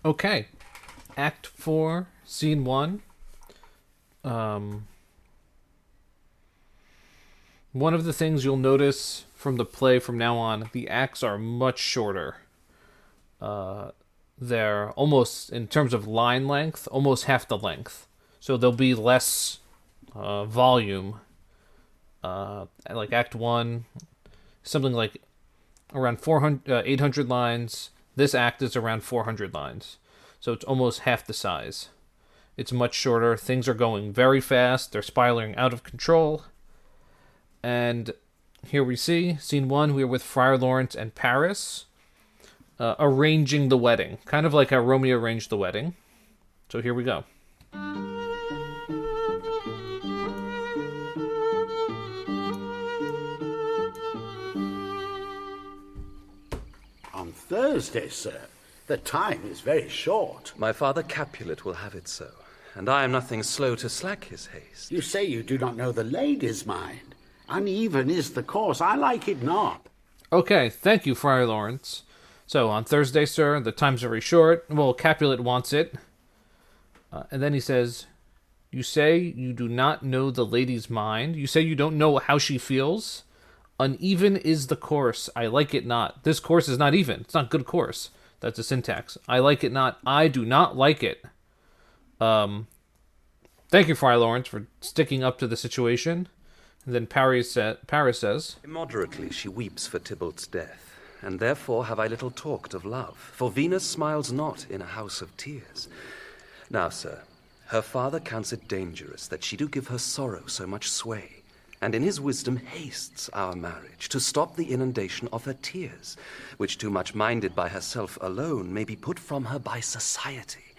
Okay. Act 4, Scene 1. Um, One of the things you'll notice from the play from now on, the acts are much shorter. They're almost, in terms of line length, almost half the length. So there'll be less volume. Like Act 1, something like around 800 lines. This act is around 400 lines. So it's almost half the size. It's much shorter. Things are going very fast. They're spiraling out of control. And here we see, scene 1, we're with Friar Lawrence and Paris arranging the wedding. Kind of like how Romeo arranged the wedding. So here we go. On Thursday, sir. The time is very short. My father Capulet will have it so, and I am nothing slow to slack his haste. You say you do not know the lady's mind. Uneven is the course. I like it not. Okay, thank you, Friar Lawrence. So, on Thursday, sir, the time's very short. Well, Capulet wants it. And then he says, you say you do not know the lady's mind. You say you don't know how she feels. Uneven is the course. I like it not. This course is not even. It's not good course. That's a syntax. I like it not. I do not like it. Thank you, Friar Lawrence, for sticking up to the situation. And then Paris says, Immoderately she weeps for Tybalt's death, and therefore have I little talked of love, for Venus smiles not in a house of tears. Now, sir, her father counts it dangerous that she do give her sorrow so much sway, and in his wisdom hastes our marriage to stop the inundation of her tears, which too much minded by herself alone may be put from her by society.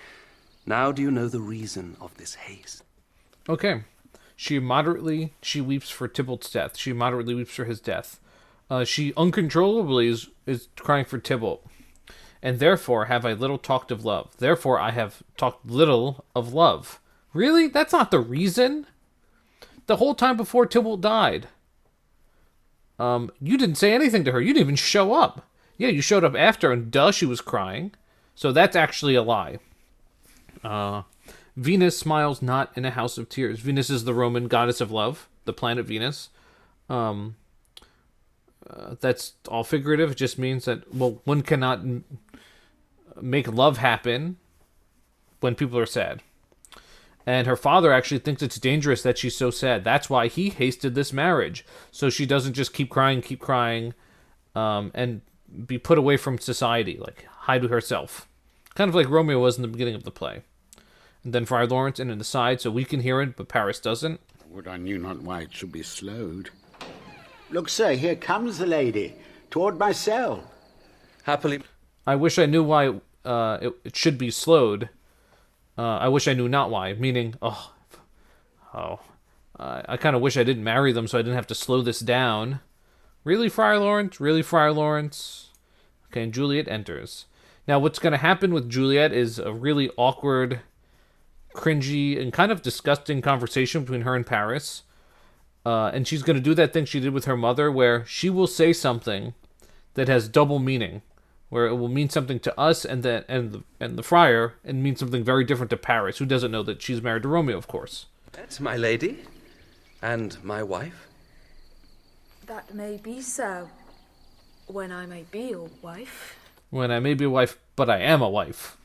Now do you know the reason of this haste? okay. She weeps for Tybalt's death. She moderately weeps for his death. She uncontrollably is crying for Tybalt. And therefore have I little talked of love. Therefore I have talked little of love. Really? That's not the reason? The whole time before Tybalt died. You didn't say anything to her. You didn't even show up. Yeah, you showed up after, and she was crying. So that's actually a lie. Venus smiles not in a house of tears. Venus is the Roman goddess of love, the planet Venus. That's all figurative. It just means that, well, one cannot make love happen when people are sad. And her father actually thinks it's dangerous that she's so sad. That's why he hasted this marriage. So she doesn't just keep crying, and be put away from society, like hide to herself. Kind of like Romeo was in the beginning of the play. And then Friar Lawrence in an aside, so we can hear it, but Paris doesn't. Would I knew not why it should be slowed. Look, sir, here comes the lady, toward my cell. Happily, I wish I knew why it should be slowed. I wish I knew not why, meaning, I kind of wish I didn't marry them so I didn't have to slow this down. Really, Friar Lawrence? Really, Friar Lawrence? Okay, and Juliet enters. Now, what's going to happen with Juliet is a really awkward, cringy, and kind of disgusting conversation between her and Paris. And she's going to do that thing she did with her mother, where she will say something that has double meaning, where it will mean something to us and the friar, and mean something very different to Paris, who doesn't know that she's married to Romeo, of course. that's my lady, and my wife. That may be so, when I may be your wife. When I may be a wife, but I am a wife.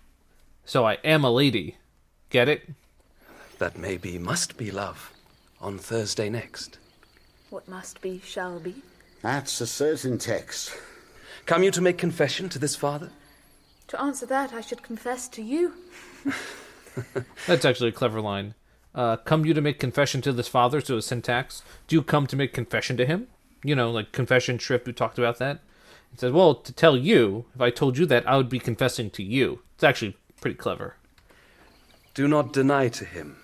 So I am a lady. Get it? That may be, must be, love, on Thursday next. What must be, shall be. That's a certain text. Come you to make confession to this father? To answer that, I should confess to you. That's actually a clever line. Come you to make confession to this father, so a syntax. Do you come to make confession to him? You know, like confession shrift, we talked about that. It says, well, to tell you, if I told you that, I would be confessing to you. It's actually pretty clever. Do not deny to him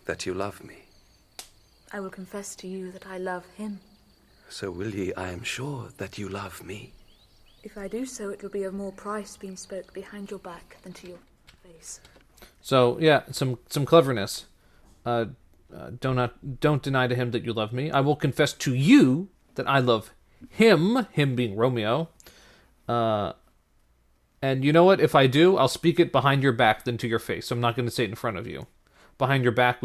that you love me. I will confess to you that I love him. So will ye, I am sure, that you love me. If I do so, it will be of more price being spoke behind your back than to your face. So, yeah, some cleverness. Don't deny to him that you love me. I will confess to you that I love him being Romeo, And you know what? If I do, I'll speak it behind your back than to your face. I'm not going to say it in front of you. Behind your back,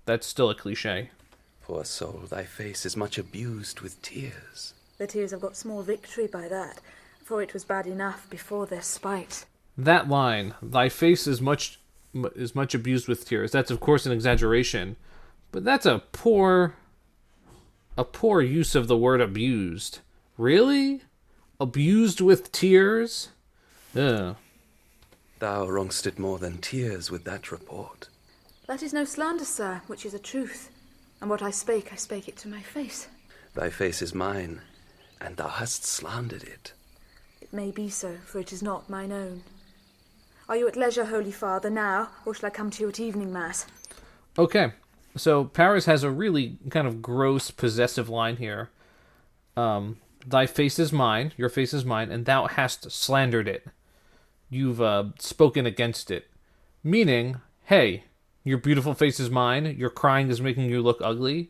that's still a cliche. Poor soul, thy face is much abused with tears. The tears have got small victory by that, for it was bad enough before their spite. That line, thy face is much abused with tears. That's of course an exaggeration, but that's a poor use of the word abused. Really? Abused with tears? Ugh. Thou wrongst it more than tears with that report. That is no slander, sir, which is a truth. And what I spake it to my face. Thy face is mine, and thou hast slandered it. It may be so, for it is not mine own. Are you at leisure, Holy Father, now, or shall I come to you at evening mass? Okay, so Paris has a really kind of gross, possessive line here. Thy face is mine, your face is mine, and thou hast slandered it. You've spoken against it. Meaning, hey, your beautiful face is mine, your crying is making you look ugly.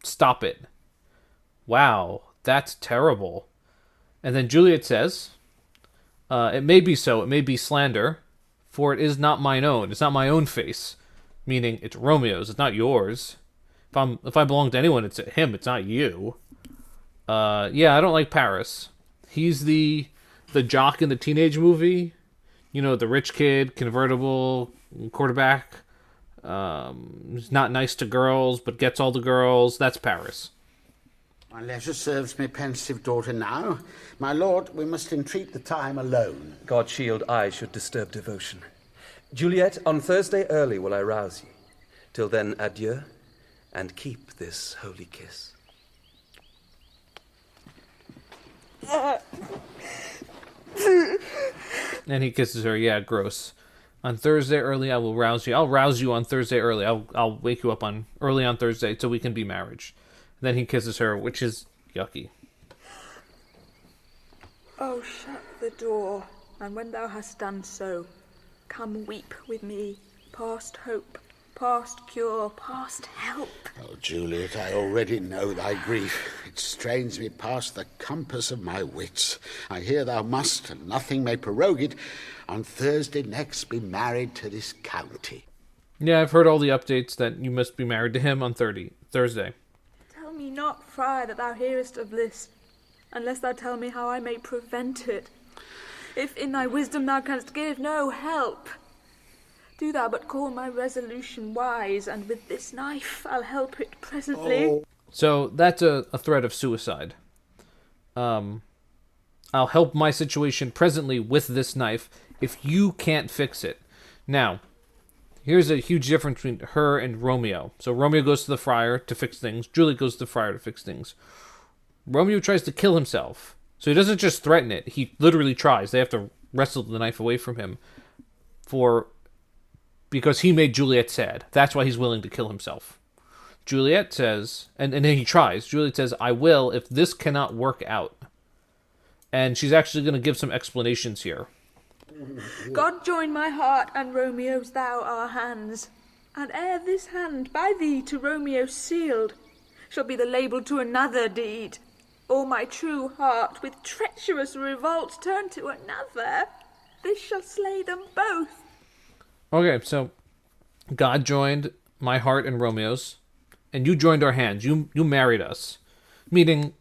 Stop it. Wow, that's terrible. And then Juliet says, it may be so, it may be slander, for it is not mine own. It's not my own face. Meaning, it's Romeo's, it's not yours. If I belong to anyone, it's him, it's not you. Yeah, I don't like Paris. He's the jock in the teenage movie. You know, the rich kid, convertible, quarterback. He's not nice to girls, but gets all the girls. That's Paris. My leisure serves me, pensive daughter, now. My lord, we must entreat the time alone. God shield I should disturb devotion. Juliet, on Thursday early will I rouse ye. Till then, adieu, and keep this holy kiss. And he kisses her. Yeah, gross. On Thursday early, I will rouse you. I'll rouse you on Thursday early. I'll wake you up early on Thursday so we can be married. Then he kisses her, which is yucky. Oh, shut the door, and when thou hast done so, come weep with me, past hope, past cure, past help. Oh, Juliet, I already know thy grief. It strains me past the compass of my wits. I hear thou must, and nothing may prorogue it, on Thursday next be married to this county. Yeah, I've heard all the updates that you must be married to him on Thursday. Tell me not, friar, that thou hearest of this, unless thou tell me how I may prevent it. If in thy wisdom thou canst give no help, do thou but call my resolution wise, and with this knife I'll help it presently. Oh. So that's a threat of suicide. I'll help my situation presently with this knife if you can't fix it. Now, here's a huge difference between her and Romeo. So Romeo goes to the friar to fix things. Juliet goes to the friar to fix things. Romeo tries to kill himself. So he doesn't just threaten it. He literally tries. They have to wrestle the knife away from him because he made Juliet sad. That's why he's willing to kill himself. Juliet says, and then he tries. Juliet says, I will if this cannot work out. And she's actually going to give some explanations here. God join my heart and Romeo's thou our hands, and ere this hand by thee to Romeo sealed shall be the label to another deed, or my true heart with treacherous revolt turn to another, this shall slay them both. Okay, so God joined my heart and Romeo's, and you joined our hands. You married us, meaning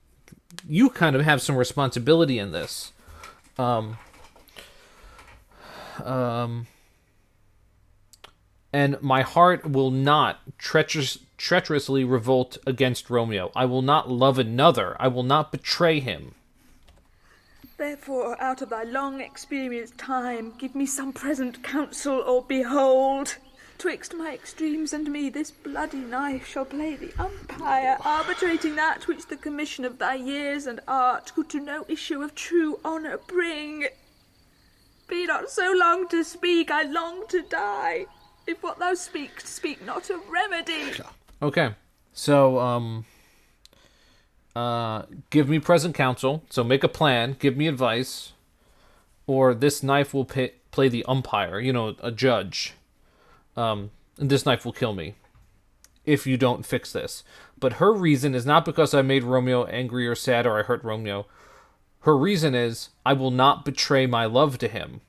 you kind of have some responsibility in this. And my heart will not treacherously revolt against Romeo. I will not love another. I will not betray him. Therefore, out of thy long experienced time, give me some present counsel, or behold, twixt my extremes and me this bloody knife shall play the umpire, arbitrating that which the commission of thy years and art could to no issue of true honour bring. Be not so long to speak, I long to die. If what thou speak'st, speak not of remedy. Okay, so, give me present counsel, so make a plan, give me advice, or this knife will play the umpire, a judge, and this knife will kill me if you don't fix this. But her reason is not because I made Romeo angry or sad or I hurt Romeo. Her reason is, I will not betray my love to him.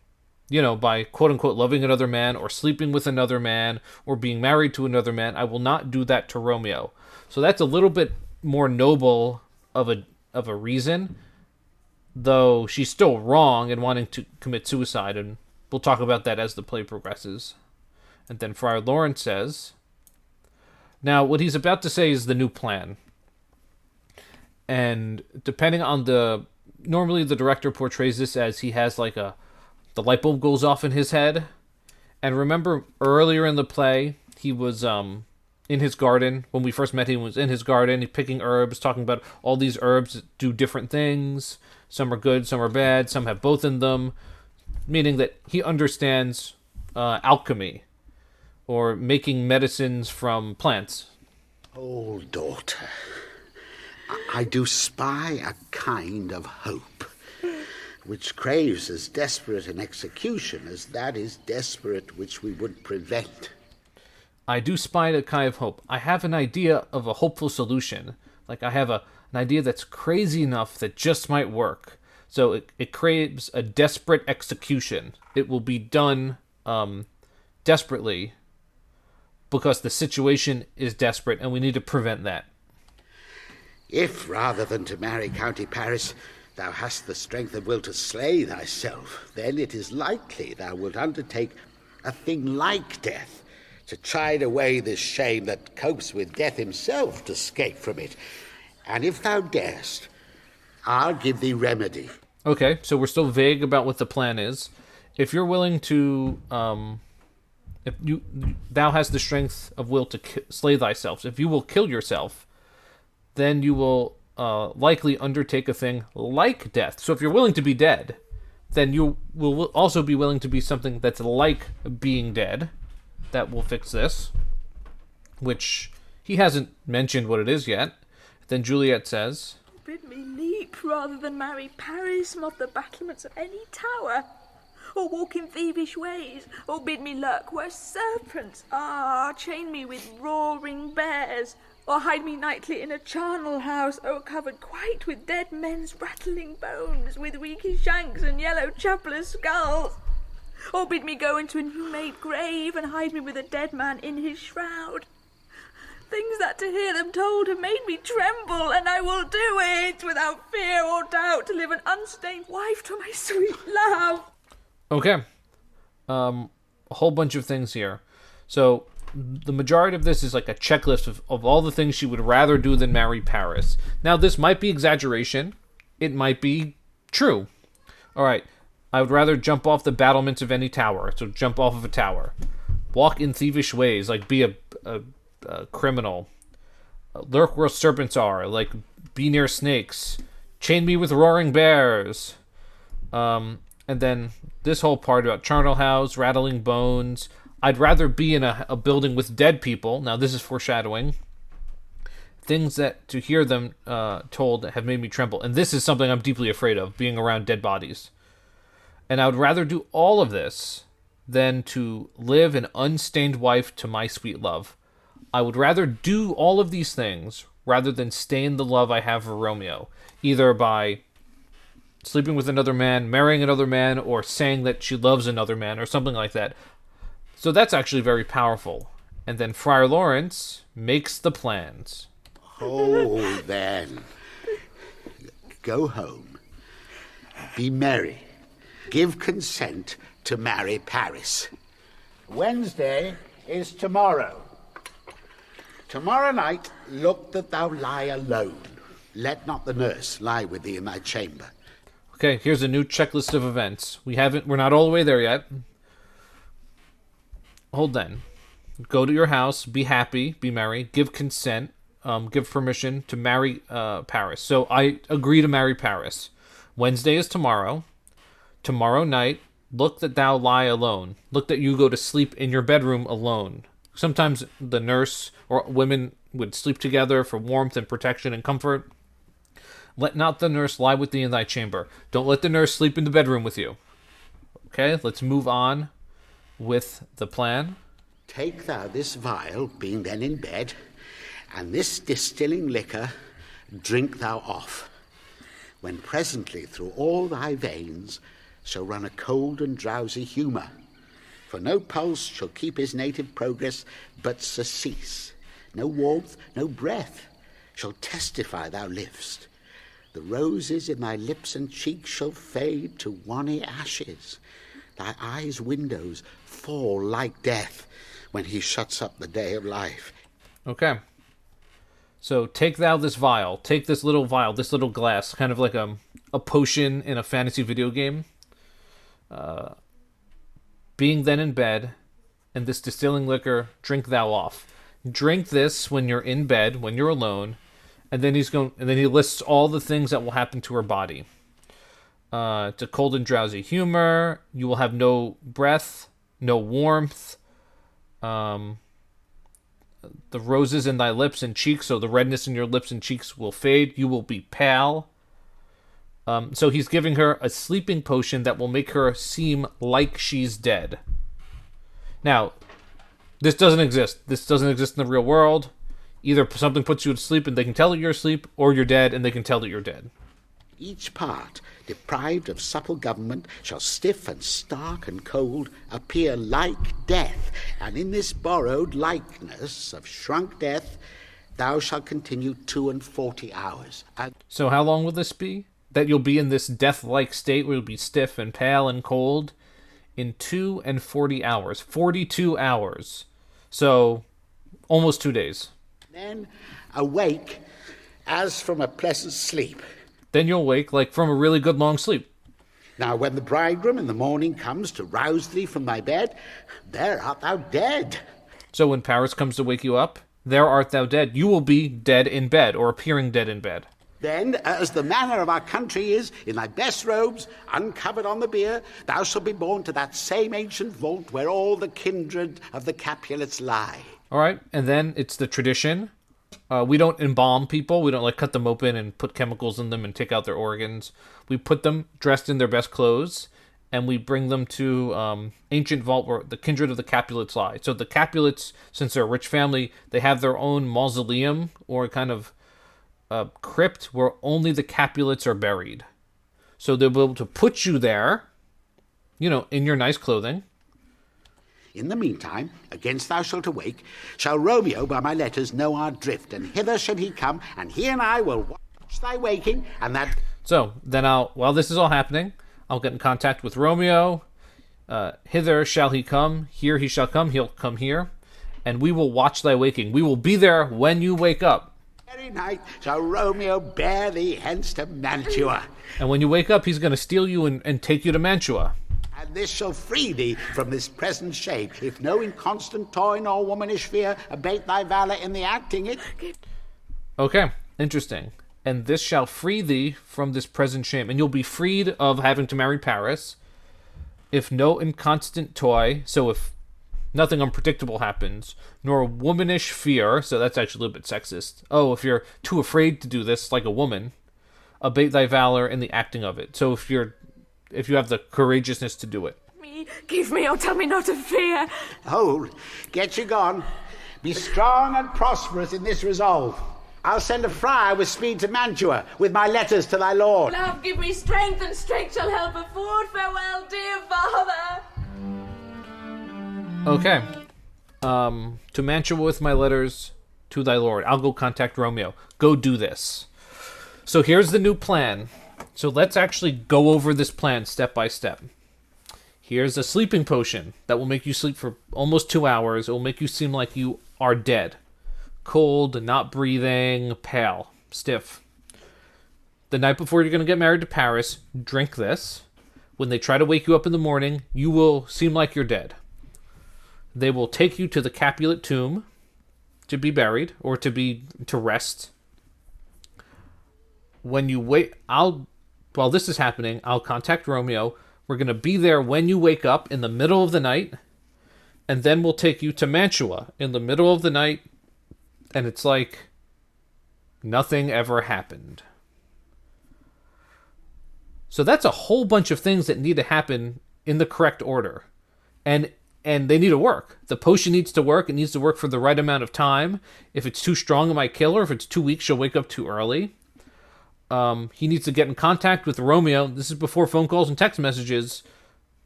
by quote-unquote loving another man or sleeping with another man or being married to another man. I will not do that to Romeo. So that's a little bit more noble of a reason, though she's still wrong in wanting to commit suicide, and we'll talk about that as the play progresses. And then Friar Lawrence says, now what he's about to say is the new plan. And depending on normally the director portrays this as he has like the light bulb goes off in his head. And remember earlier in the play, he was in his garden. When we first met him, he was in his garden, he picking herbs, talking about all these herbs that do different things. Some are good, some are bad, some have both in them. Meaning that he understands alchemy, or making medicines from plants. Oh, daughter, I do spy a kind of hope, which craves as desperate an execution as that is desperate which we would prevent. I do spy a kind of hope. I have an idea of a hopeful solution. Like I have an idea that's crazy enough that just might work. So it craves a desperate execution. It will be done desperately because the situation is desperate and we need to prevent that. If, rather than to marry County Paris, thou hast the strength of will to slay thyself, then it is likely thou wilt undertake a thing like death, to chide away this shame that copes with death himself to scape from it. And if thou darest, I'll give thee remedy. Okay, so we're still vague about what the plan is. If you're willing to, thou hast the strength of will to slay thyself. If you will kill yourself, then you will likely undertake a thing like death. So if you're willing to be dead, then you will also be willing to be something that's like being dead. That will fix this, which he hasn't mentioned what it is yet. Then Juliet says, Bid me leap rather than marry Paris off the battlements of any tower, or walk in thievish ways, or bid me lurk where serpents are, chain me with roaring bears, or hide me nightly in a charnel house, o'ercovered quite with dead men's rattling bones, with weaky shanks and yellow chapelers' skulls, or bid me go into a new-made grave, and hide me with a dead man in his shroud. Things that to hear them told have made me tremble, and I will do it without fear or doubt, to live an unstained wife to my sweet love. Okay. A whole bunch of things here. So the majority of this is like a checklist of all the things she would rather do than marry Paris. Now, this might be exaggeration. It might be true. All right. I would rather jump off the battlements of any tower. So jump off of a tower. Walk in thievish ways, like be a criminal. Lurk where serpents are, like be near snakes. Chain me with roaring bears. And then this whole part about charnel house, rattling bones. I'd rather be in a building with dead people. Now this is foreshadowing. Things that to hear them told have made me tremble. And this is something I'm deeply afraid of, being around dead bodies. And I would rather do all of this than to live an unstained wife to my sweet love. I would rather do all of these things rather than stain the love I have for Romeo, either by sleeping with another man, marrying another man, or saying that she loves another man, or something like that. So that's actually very powerful. And then Friar Lawrence makes the plans. Oh, then. Go home. Be merry. Give consent to marry Paris. Wednesday is tomorrow. Tomorrow night, look that thou lie alone. Let not the nurse lie with thee in thy chamber. Okay, here's a new checklist of events. We're not all the way there yet. Hold then. Go to your house, be happy, be merry, give consent, give permission to marry Paris. So I agree to marry Paris. Wednesday is tomorrow. Tomorrow night, look that thou lie alone. Look that you go to sleep in your bedroom alone. Sometimes the nurse or women would sleep together for warmth and protection and comfort. Let not the nurse lie with thee in thy chamber. Don't let the nurse sleep in the bedroom with you. Okay, let's move on with the plan. Take thou this vial, being then in bed, and this distilling liquor drink thou off, when presently through all thy veins shall run a cold and drowsy humour. For no pulse shall keep his native progress, but surcease. No warmth, no breath shall testify thou liv'st. The roses in thy lips and cheeks shall fade to wanny ashes. Thy eyes' windows fall like death when he shuts up the day of life. Okay. So take thou this vial. Take this little vial, this little glass, kind of like a potion in a fantasy video game. Being then in bed, and this distilling liquor, drink thou off. Drink this when you're in bed, when you're alone, and then he lists all the things that will happen to her body. It's a cold and drowsy humor. You will have no breath, no warmth. The roses in thy lips and cheeks, so the redness in your lips and cheeks will fade. You will be pale. So he's giving her a sleeping potion that will make her seem like she's dead. Now, this doesn't exist. This doesn't exist in the real world. Either something puts you to sleep and they can tell that you're asleep, or you're dead and they can tell that you're dead. Each part, deprived of supple government, shall stiff and stark and cold appear like death, and in this borrowed likeness of shrunk death thou shalt continue 42 hours. So how long will this be? That you'll be in this death-like state where you'll be stiff and pale and cold in 42 hours. 42 hours. So almost 2 days. Then awake as from a pleasant sleep. Then you'll wake like from a really good long sleep. Now when the bridegroom in the morning comes to rouse thee from thy bed, there art thou dead. So when Paris comes to wake you up, there art thou dead. You will be dead in bed, or appearing dead in bed. Then, as the manner of our country is, in thy best robes, uncovered on the bier, thou shalt be borne to that same ancient vault where all the kindred of the Capulets lie. All right, and then it's the tradition. We don't embalm people. We don't like cut them open and put chemicals in them and take out their organs. We put them dressed in their best clothes, and we bring them to ancient vault where the kindred of the Capulets lie. So the Capulets, since they're a rich family, they have their own mausoleum or kind of crypt where only the Capulets are buried. So they'll be able to put you there, in your nice clothing. In the meantime, against thou shalt awake, shall Romeo by my letters know our drift, and hither shall he come, and he and I will watch thy waking, and that... So then while this is all happening, I'll get in contact with Romeo. Hither shall he come, here he shall come, he'll come here, and we will watch thy waking. We will be there when you wake up. Very night shall Romeo bear thee hence to Mantua. And when you wake up, he's going to steal you and take you to Mantua. And this shall free thee from this present shape, if no inconstant toy nor womanish fear abate thy valour in the acting it. Okay, interesting. And this shall free thee from this present shame, and you'll be freed of having to marry Paris, if no inconstant toy, so if nothing unpredictable happens, nor womanish fear, so that's actually a little bit sexist. Oh, if you're too afraid to do this like a woman, abate thy valor in the acting of it. So if you have the courageousness to do it. Give me, or tell me not to fear. Hold, get you gone. Be strong and prosperous in this resolve. I'll send a friar with speed to Mantua, with my letters to thy lord. Love, give me strength, and strength shall help afford. Farewell, dear father. Okay. To Mantua with my letters to thy lord. I'll go contact Romeo. Go do this. So here's the new plan. So let's actually go over this plan step by step. Here's a sleeping potion that will make you sleep for almost 2 hours. It will make you seem like you are dead. Cold, not breathing, pale, stiff. The night before you're going to get married to Paris, drink this. When they try to wake you up in the morning, you will seem like you're dead. They will take you to the Capulet tomb to be buried or to rest. When you wait, while this is happening, I'll contact Romeo. We're going to be there when you wake up in the middle of the night, and then we'll take you to Mantua in the middle of the night, and it's like nothing ever happened. So that's a whole bunch of things that need to happen in the correct order. And they need to work. The potion needs to work. It needs to work for the right amount of time. If it's too strong, it might kill her. If it's too weak, she'll wake up too early. He needs to get in contact with Romeo. This is before phone calls and text messages,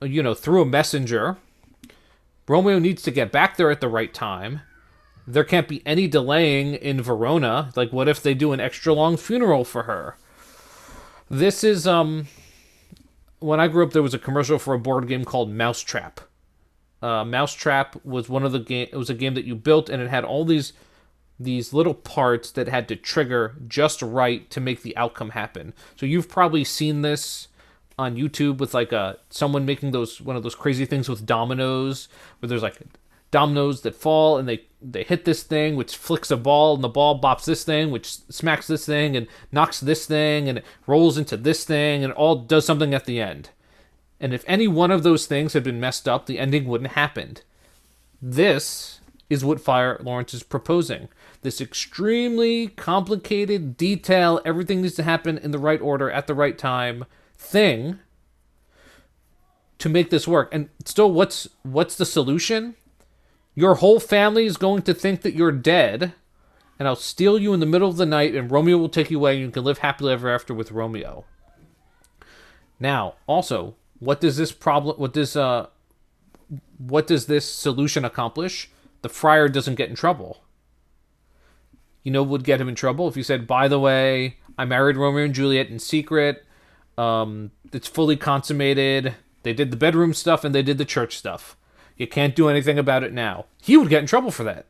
through a messenger. Romeo needs to get back there at the right time. There can't be any delaying in Verona. Like, what if they do an extra long funeral for her? This is, when I grew up, there was a commercial for a board game called Mousetrap. Mousetrap was one of the game. It was a game that you built, and it had all these little parts that had to trigger just right to make the outcome happen. So you've probably seen this on YouTube with like someone making one of those crazy things with dominoes, where there's like dominoes that fall and they hit this thing, which flicks a ball, and the ball bops this thing, which smacks this thing and knocks this thing, and it rolls into this thing, and it all does something at the end. And if any one of those things had been messed up, the ending wouldn't have happened. This is what Fire Lawrence is proposing. This extremely complicated, detail, everything needs to happen in the right order at the right time thing to make this work. And still, what's the solution? Your whole family is going to think that you're dead, and I'll steal you in the middle of the night, and Romeo will take you away, and you can live happily ever after with Romeo. Now, also, what does this solution accomplish? The friar doesn't get in trouble. You know what would get him in trouble? If you said, by the way, I married Romeo and Juliet in secret. It's fully consummated. They did the bedroom stuff and they did the church stuff. You can't do anything about it now. He would get in trouble for that.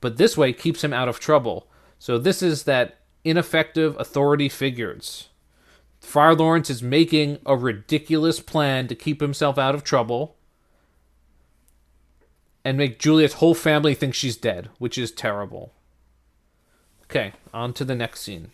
But this way keeps him out of trouble. So this is that ineffective authority figures. Friar Lawrence is making a ridiculous plan to keep himself out of trouble and make Juliet's whole family think she's dead, which is terrible. Okay, on to the next scene.